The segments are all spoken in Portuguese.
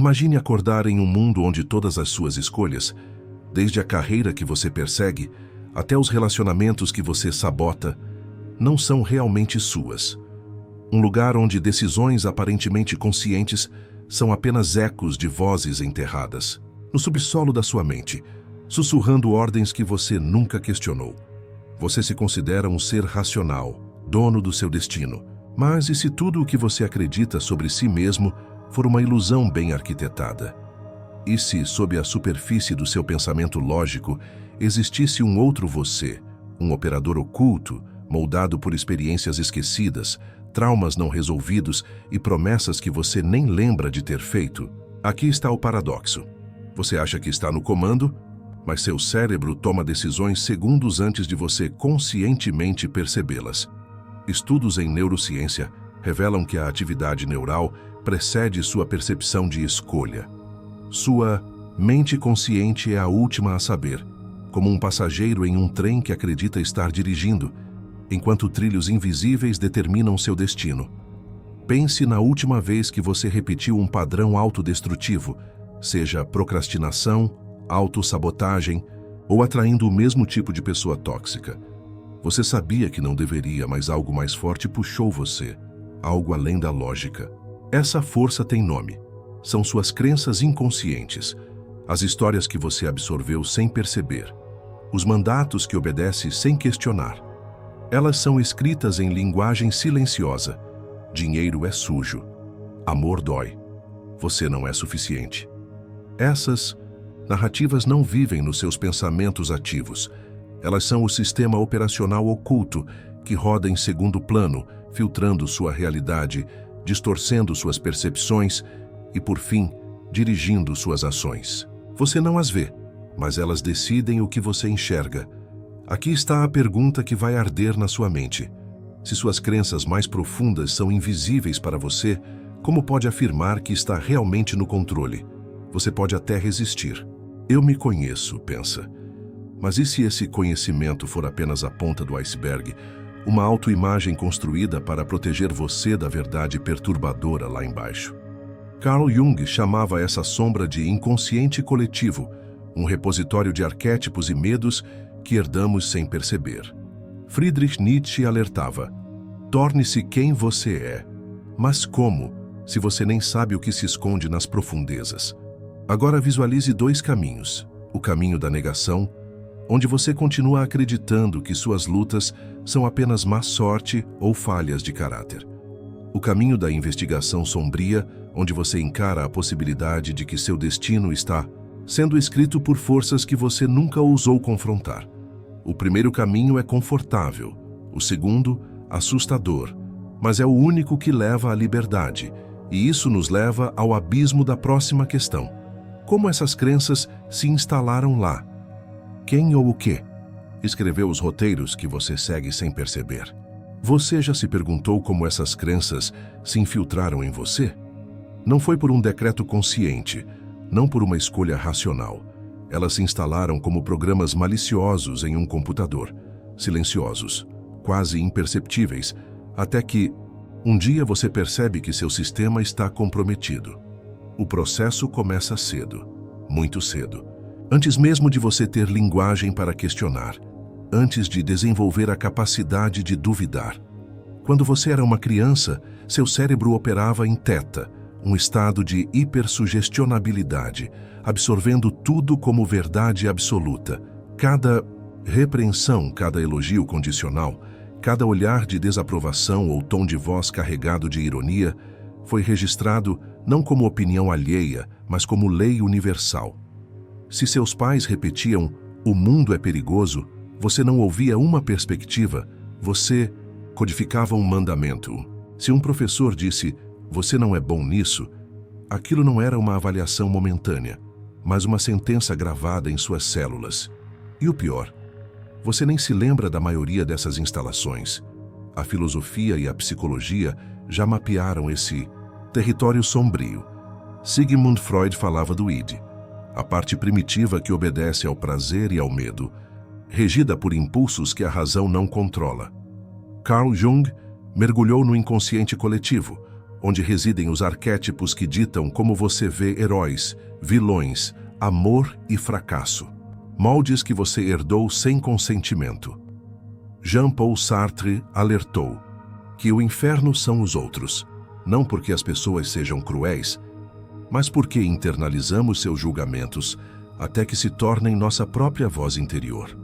Imagine acordar em um mundo onde todas as suas escolhas, desde a carreira que você persegue até os relacionamentos que você sabota, não são realmente suas. Um lugar onde decisões aparentemente conscientes são apenas ecos de vozes enterradas, no subsolo da sua mente, sussurrando ordens que você nunca questionou. Você se considera um ser racional, dono do seu destino. Mas e se tudo o que você acredita sobre si mesmo for uma ilusão bem arquitetada? E se, sob a superfície do seu pensamento lógico, existisse um outro você, um operador oculto, moldado por experiências esquecidas, traumas não resolvidos e promessas que você nem lembra de ter feito? Aqui está o paradoxo. Você acha que está no comando, mas seu cérebro toma decisões segundos antes de você conscientemente percebê-las. Estudos em neurociência revelam que a atividade neural precede sua percepção de escolha. Sua mente consciente é a última a saber, como um passageiro em um trem que acredita estar dirigindo, enquanto trilhos invisíveis determinam seu destino. Pense na última vez que você repetiu um padrão autodestrutivo, seja procrastinação, autossabotagem ou atraindo o mesmo tipo de pessoa tóxica. Você sabia que não deveria, mas algo mais forte puxou você, algo além da lógica. Essa força tem nome. São suas crenças inconscientes, as histórias que você absorveu sem perceber, os mandatos que obedece sem questionar. Elas são escritas em linguagem silenciosa. Dinheiro é sujo. Amor dói. Você não é suficiente. Essas narrativas não vivem nos seus pensamentos ativos. Elas são o sistema operacional oculto que roda em segundo plano, filtrando sua realidade, distorcendo suas percepções e, por fim, dirigindo suas ações. Você não as vê, mas elas decidem o que você enxerga. Aqui está a pergunta que vai arder na sua mente. Se suas crenças mais profundas são invisíveis para você, como pode afirmar que está realmente no controle? Você pode até resistir. Eu me conheço, pensa. Mas e se esse conhecimento for apenas a ponta do iceberg, uma autoimagem construída para proteger você da verdade perturbadora lá embaixo? Carl Jung chamava essa sombra de inconsciente coletivo, um repositório de arquétipos e medos que herdamos sem perceber. Friedrich Nietzsche alertava: torne-se quem você é. Mas como, se você nem sabe o que se esconde nas profundezas? Agora visualize dois caminhos. O caminho da negação, onde você continua acreditando que suas lutas são apenas má sorte ou falhas de caráter. O caminho da investigação sombria, onde você encara a possibilidade de que seu destino está sendo escrito por forças que você nunca ousou confrontar. O primeiro caminho é confortável, o segundo, assustador, mas é o único que leva à liberdade, e isso nos leva ao abismo da próxima questão. Como essas crenças se instalaram lá? Quem ou o quê escreveu os roteiros que você segue sem perceber? Você já se perguntou como essas crenças se infiltraram em você? Não foi por um decreto consciente, não por uma escolha racional. Elas se instalaram como programas maliciosos em um computador, silenciosos, quase imperceptíveis, até que, um dia você percebe que seu sistema está comprometido. O processo começa cedo, muito cedo. Antes mesmo de você ter linguagem para questionar, antes de desenvolver a capacidade de duvidar. Quando você era uma criança, seu cérebro operava em teta, um estado de hipersugestionabilidade, absorvendo tudo como verdade absoluta. Cada repreensão, cada elogio condicional, cada olhar de desaprovação ou tom de voz carregado de ironia foi registrado não como opinião alheia, mas como lei universal. Se seus pais repetiam "o mundo é perigoso", você não ouvia uma perspectiva, você codificava um mandamento. Se um professor disse "você não é bom nisso", aquilo não era uma avaliação momentânea, mas uma sentença gravada em suas células. E o pior, você nem se lembra da maioria dessas instalações. A filosofia e a psicologia já mapearam esse território sombrio. Sigmund Freud falava do id, a parte primitiva que obedece ao prazer e ao medo, regida por impulsos que a razão não controla. Carl Jung mergulhou no inconsciente coletivo, onde residem os arquétipos que ditam como você vê heróis, vilões, amor e fracasso. Moldes que você herdou sem consentimento. Jean-Paul Sartre alertou que o inferno são os outros, não porque as pessoas sejam cruéis, mas porque internalizamos seus julgamentos até que se tornem nossa própria voz interior.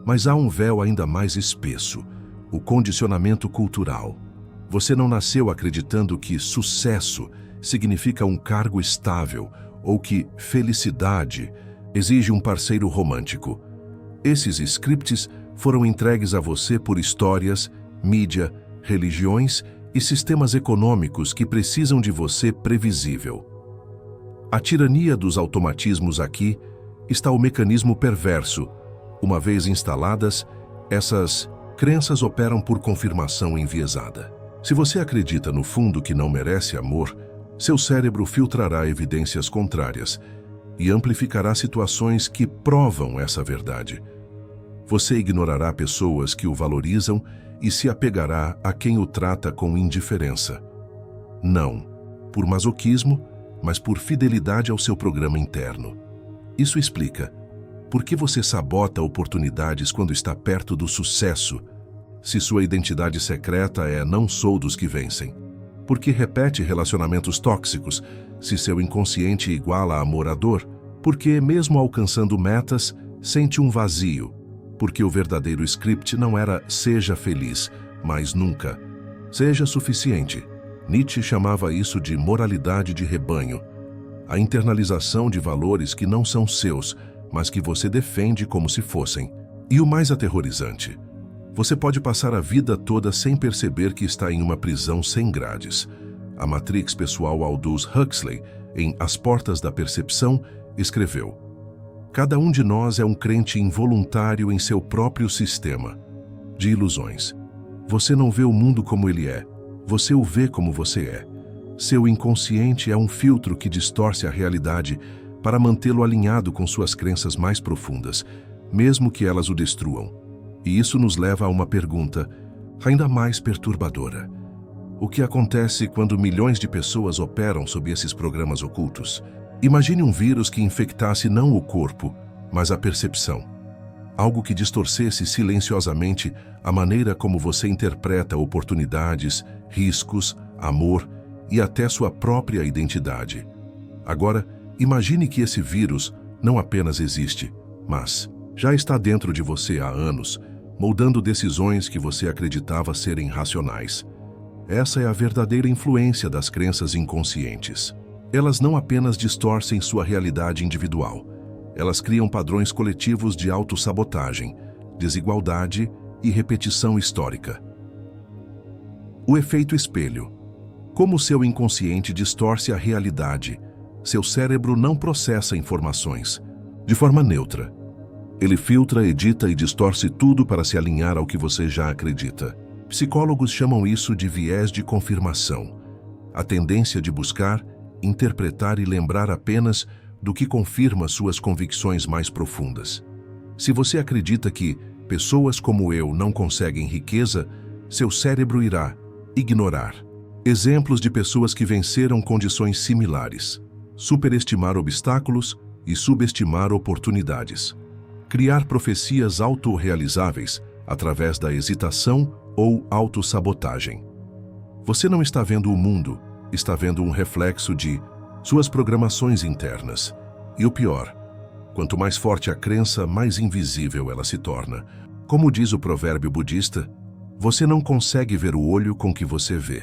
Mas há um véu ainda mais espesso, o condicionamento cultural. Você não nasceu acreditando que sucesso significa um cargo estável ou que felicidade exige um parceiro romântico. Esses scripts foram entregues a você por histórias, mídia, religiões e sistemas econômicos que precisam de você previsível. A tirania dos automatismos aqui está o mecanismo perverso. Uma vez instaladas, essas crenças operam por confirmação enviesada. Se você acredita no fundo que não merece amor, seu cérebro filtrará evidências contrárias e amplificará situações que provam essa verdade. Você ignorará pessoas que o valorizam e se apegará a quem o trata com indiferença. Não por masoquismo, mas por fidelidade ao seu programa interno. Isso explica por que você sabota oportunidades quando está perto do sucesso, se sua identidade secreta é "não sou dos que vencem". Por que repete relacionamentos tóxicos, se seu inconsciente iguala amor à dor? Porque, mesmo alcançando metas, sente um vazio. Porque o verdadeiro script não era "seja feliz", mas nunca "seja suficiente". Nietzsche chamava isso de moralidade de rebanho, a internalização de valores que não são seus, mas que você defende como se fossem. E o mais aterrorizante, você pode passar a vida toda sem perceber que está em uma prisão sem grades. A Matrix pessoal Aldous Huxley, em As Portas da Percepção, escreveu: cada um de nós é um crente involuntário em seu próprio sistema de ilusões. Você não vê o mundo como ele é, você o vê como você é. Seu inconsciente é um filtro que distorce a realidade para mantê-lo alinhado com suas crenças mais profundas, mesmo que elas o destruam. E isso nos leva a uma pergunta ainda mais perturbadora. O que acontece quando milhões de pessoas operam sob esses programas ocultos? Imagine um vírus que infectasse não o corpo, mas a percepção. Algo que distorcesse silenciosamente a maneira como você interpreta oportunidades, riscos, amor e até sua própria identidade. Agora, imagine que esse vírus não apenas existe, mas já está dentro de você há anos, moldando decisões que você acreditava serem racionais. Essa é a verdadeira influência das crenças inconscientes. Elas não apenas distorcem sua realidade individual, elas criam padrões coletivos de autossabotagem, desigualdade e repetição histórica. O efeito espelho. Como seu inconsciente distorce a realidade, seu cérebro não processa informações de forma neutra. Ele filtra, edita e distorce tudo para se alinhar ao que você já acredita. Psicólogos chamam isso de viés de confirmação, a tendência de buscar, interpretar e lembrar apenas do que confirma suas convicções mais profundas. Se você acredita que pessoas como eu não conseguem riqueza, seu cérebro irá ignorar exemplos de pessoas que venceram condições similares, superestimar obstáculos e subestimar oportunidades, criar profecias autorrealizáveis através da hesitação ou autossabotagem. Você não está vendo o mundo, está vendo um reflexo de suas programações internas. E o pior, quanto mais forte a crença, mais invisível ela se torna. Como diz o provérbio budista, você não consegue ver o olho com que você vê.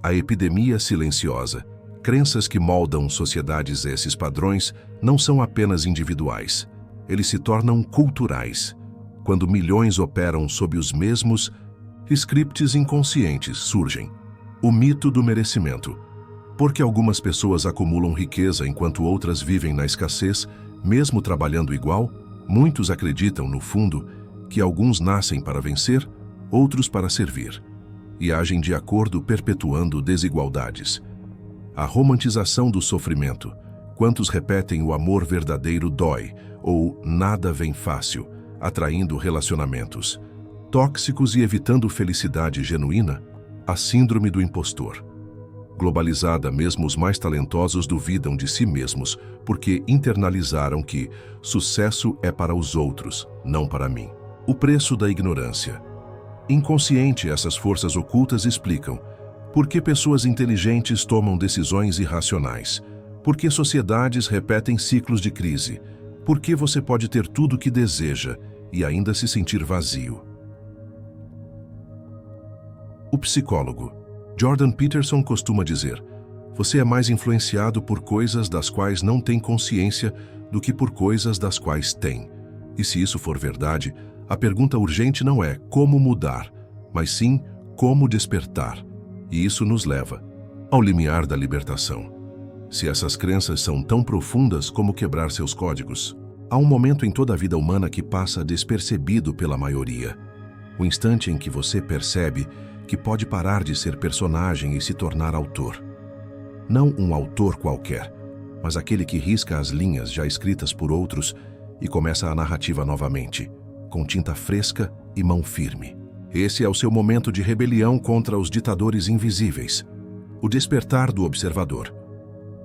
A epidemia silenciosa, crenças que moldam sociedades. Esses padrões não são apenas individuais, eles se tornam culturais. Quando milhões operam sob os mesmos scripts inconscientes, surgem o mito do merecimento. Porque algumas pessoas acumulam riqueza enquanto outras vivem na escassez, mesmo trabalhando igual, muitos acreditam, no fundo, que alguns nascem para vencer, outros para servir, e agem de acordo, perpetuando desigualdades. A romantização do sofrimento. Quantos repetem o amor verdadeiro dói, ou nada vem fácil, atraindo relacionamentos tóxicos e evitando felicidade genuína? A síndrome do impostor. Globalizada, mesmo os mais talentosos duvidam de si mesmos, porque internalizaram que sucesso é para os outros, não para mim. O preço da ignorância. Inconsciente, essas forças ocultas explicam por que pessoas inteligentes tomam decisões irracionais, por que sociedades repetem ciclos de crise, por que você pode ter tudo o que deseja e ainda se sentir vazio. O psicólogo Jordan Peterson costuma dizer: você é mais influenciado por coisas das quais não tem consciência do que por coisas das quais tem. E se isso for verdade, a pergunta urgente não é como mudar, mas sim como despertar. E isso nos leva ao limiar da libertação. Se essas crenças são tão profundas como quebrar seus códigos, há um momento em toda a vida humana que passa despercebido pela maioria. O instante em que você percebe que pode parar de ser personagem e se tornar autor. Não um autor qualquer, mas aquele que risca as linhas já escritas por outros e começa a narrativa novamente, com tinta fresca e mão firme. Esse é o seu momento de rebelião contra os ditadores invisíveis. O despertar do observador.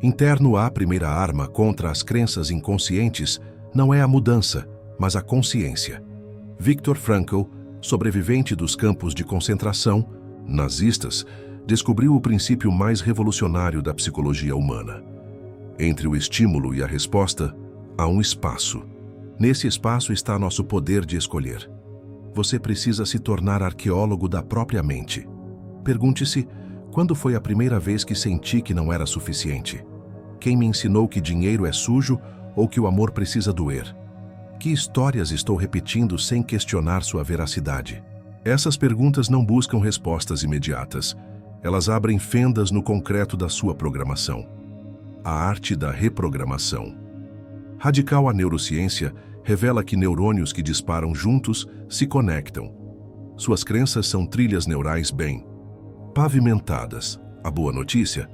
Interno, a primeira arma contra as crenças inconscientes não é a mudança, mas a consciência. Viktor Frankl, sobrevivente dos campos de concentração, nazistas, descobriu o princípio mais revolucionário da psicologia humana. Entre o estímulo e a resposta, há um espaço. Nesse espaço está nosso poder de escolher. Você precisa se tornar arqueólogo da própria mente. Pergunte-se, quando foi a primeira vez que senti que não era suficiente? Quem me ensinou que dinheiro é sujo ou que o amor precisa doer? Que histórias estou repetindo sem questionar sua veracidade? Essas perguntas não buscam respostas imediatas. Elas abrem fendas no concreto da sua programação. A arte da reprogramação. Radical, a neurociência revela que neurônios que disparam juntos se conectam. Suas crenças são trilhas neurais bem pavimentadas. A boa notícia?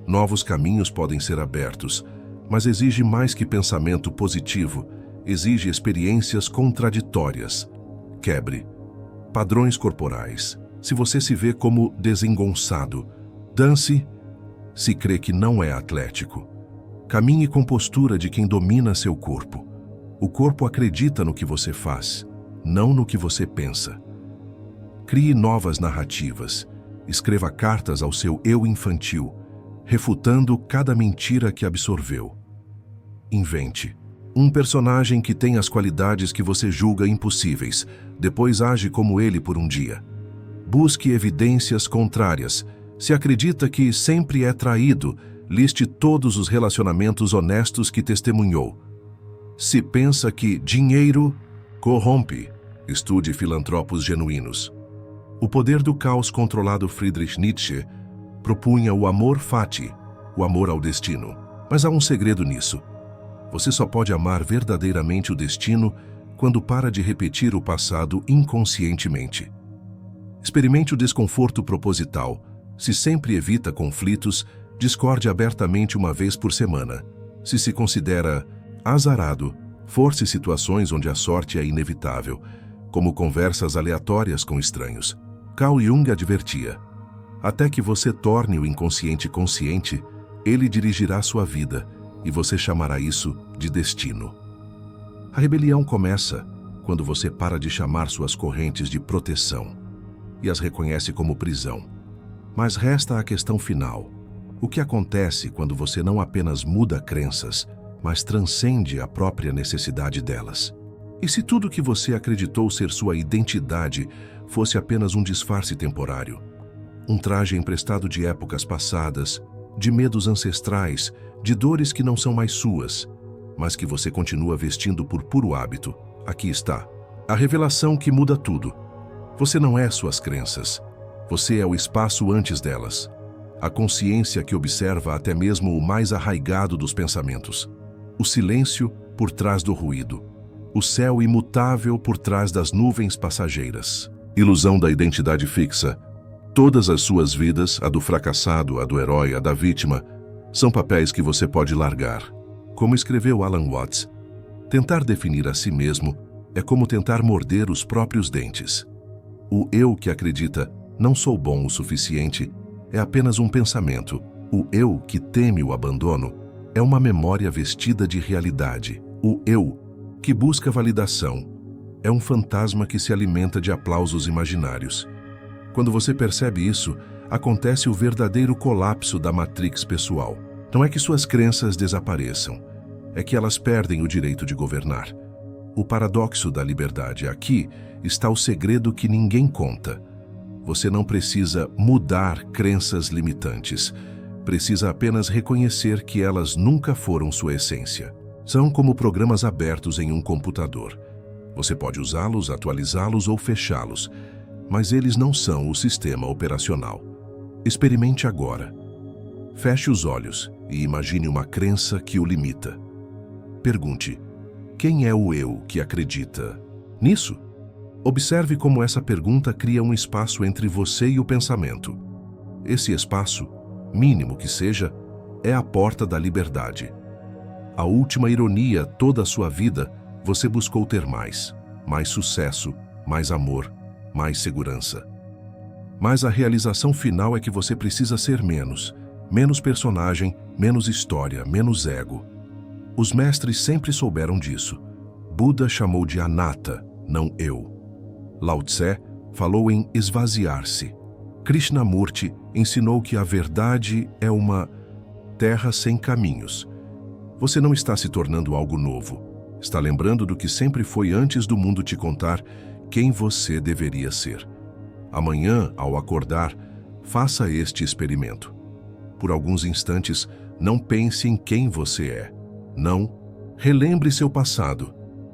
Novos caminhos podem ser abertos, mas exige mais que pensamento positivo. Exige experiências contraditórias. Quebre padrões corporais. Se você se vê como desengonçado, dance se crê que não é atlético. Caminhe com postura de quem domina seu corpo. O corpo acredita no que você faz, não no que você pensa. Crie novas narrativas. Escreva cartas ao seu eu infantil, refutando cada mentira que absorveu. Invente um personagem que tem as qualidades que você julga impossíveis, depois age como ele por um dia. Busque evidências contrárias. Se acredita que sempre é traído, liste todos os relacionamentos honestos que testemunhou. Se pensa que dinheiro corrompe, estude filantropos genuínos. O poder do caos controlado. Friedrich Nietzsche propunha o amor fati, o amor ao destino. Mas há um segredo nisso. Você só pode amar verdadeiramente o destino quando para de repetir o passado inconscientemente. Experimente o desconforto proposital. Se sempre evita conflitos, discorde abertamente uma vez por semana. Se se considera azarado, force situações onde a sorte é inevitável, como conversas aleatórias com estranhos. Carl Jung advertia: até que você torne o inconsciente consciente, ele dirigirá sua vida, e você chamará isso de destino. A rebelião começa quando você para de chamar suas correntes de proteção e as reconhece como prisão. Mas resta a questão final. O que acontece quando você não apenas muda crenças, mas transcende a própria necessidade delas? E se tudo que você acreditou ser sua identidade fosse apenas um disfarce temporário? Um traje emprestado de épocas passadas, de medos ancestrais, de dores que não são mais suas, mas que você continua vestindo por puro hábito. Aqui está. A revelação que muda tudo. Você não é suas crenças. Você é o espaço antes delas. A consciência que observa até mesmo o mais arraigado dos pensamentos. O silêncio por trás do ruído. O céu imutável por trás das nuvens passageiras. Ilusão da identidade fixa. Todas as suas vidas, a do fracassado, a do herói, a da vítima, são papéis que você pode largar. Como escreveu Alan Watts, tentar definir a si mesmo é como tentar morder os próprios dentes. O eu que acredita não sou bom o suficiente é apenas um pensamento. O eu que teme o abandono é uma memória vestida de realidade. O eu que busca validação é um fantasma que se alimenta de aplausos imaginários. Quando você percebe isso, acontece o verdadeiro colapso da matrix pessoal. Não é que suas crenças desapareçam, é que elas perdem o direito de governar. O paradoxo da liberdade. Aqui está o segredo que ninguém conta. Você não precisa mudar crenças limitantes. Precisa apenas reconhecer que elas nunca foram sua essência. São como programas abertos em um computador. Você pode usá-los, atualizá-los ou fechá-los, mas eles não são o sistema operacional. Experimente agora. Feche os olhos e imagine uma crença que o limita. Pergunte: quem é o eu que acredita nisso? Observe como essa pergunta cria um espaço entre você e o pensamento. Esse espaço, mínimo que seja, é a porta da liberdade. A última ironia, toda a sua vida, você buscou ter mais sucesso, mais amor, mais segurança. Mas a realização final é que você precisa ser menos personagem, menos história, menos ego. Os mestres sempre souberam disso. Buda chamou de anatta, não eu. Lao Tse falou em esvaziar-se. Krishnamurti ensinou que a verdade é uma terra sem caminhos. Você não está se tornando algo novo. Está lembrando do que sempre foi antes do mundo te contar quem você deveria ser. Amanhã, ao acordar, faça este experimento. Por alguns instantes, não pense em quem você é. Não relembre seu passado.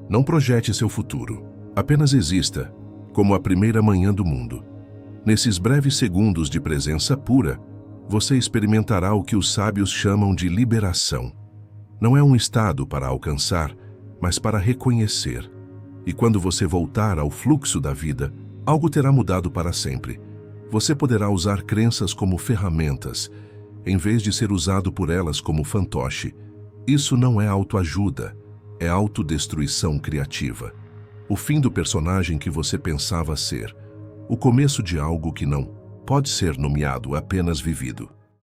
Não projete seu futuro. Apenas exista, como a primeira manhã do mundo. Nesses breves segundos de presença pura, você experimentará o que os sábios chamam de liberação. Não é um estado para alcançar, mas para reconhecer. E quando você voltar ao fluxo da vida, algo terá mudado para sempre. Você poderá usar crenças como ferramentas, em vez de ser usado por elas como fantoche. Isso não é autoajuda, é autodestruição criativa. O fim do personagem que você pensava ser. O começo de algo que não pode ser nomeado, apenas vivido.